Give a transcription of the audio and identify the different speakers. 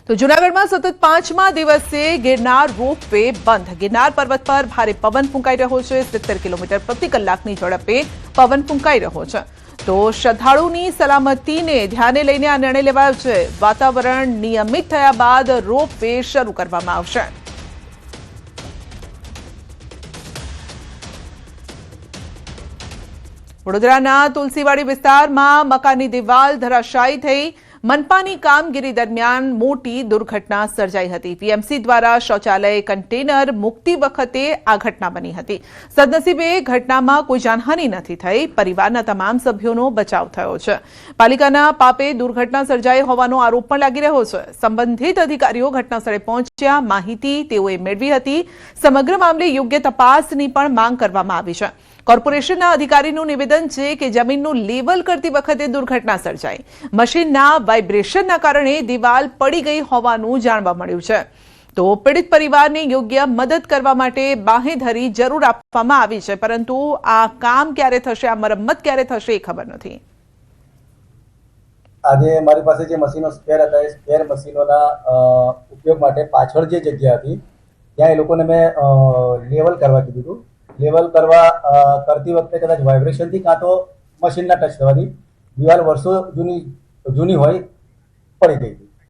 Speaker 1: તો જૂનાગઢમાં સતત 5મા દિવસે ગિરનાર રોપવે બંધ। ગિરનાર પર્વત પર ભારે પવન ફૂંકાઈ રહ્યો છે। 70 કિલોમીટર પ્રતિ કલાકની ઝડપે પવન ફૂંકાઈ રહ્યો છે। તો શ્રદ્ધાળુની સલામતીને ધ્યાને લઈને આ નિર્ણય લેવાયો છે। વાતાવરણ નિયમિત થયા બાદ રોપવે શરૂ કરવામાં આવશે। વડોદરાના તુલસીવાડી વિસ્તારમાં મકાનની દિવાલ ધરાશાયી થઈ। मनपानी कामगीरी दरमियान मोटी दुर्घटना सर्जाई हती। पीएमसी द्वारा शौचालय कंटेनर मुक्ति वखते आ घटना बनी हती। सदनसीबे घटनामां कोई जानहानि नथी थई। परिवारना तमाम सभ्योनो बचाव थयो छे। पालिकाना पापे दुर्घटना सर्जाई होવાનો आरोप पण लागी રહ્યો છે। संबंधित अधिकारीओ घटनास्थळे पहोंच्या माहिती तेओए मेळवी हती। समग्र मामले योग्य तपासनी पण मांग करवामां आवी छे। કોર્પોરેશનના અધિકારીનું નિવેદન છે કે જમીનનું લેવલ કરતી વખતે દુર્ઘટના સર્જાઈ। મશીનના વાઇબ્રેશનના કારણે દિવાલ પડી ગઈ હોવાનું જાણવા મળ્યું છે। તો પીડિત પરિવારને યોગ્ય મદદ કરવા માટે બાંહેધરી જરૂર આપવામાં આવી છે, પરંતુ આ કામ ક્યારે થશે, આ મરમ્મત ક્યારે થશે એ ખબર નથી।
Speaker 2: આજે મારી પાસે જે મશીનો સ્પેર હતા એ સ્પેર મશીનોના ઉપયોગ માટે પાછળ જે જગ્યા હતી ત્યાં એ લોકોને મેં લેવલ કરવા કીધું હતું। लेवल करवा करती वक्त कदाच वाइब्रेशन थी का तो मशीन टच थवाथी दीवाल वर्षो जूनी होय पड़ी गई थी।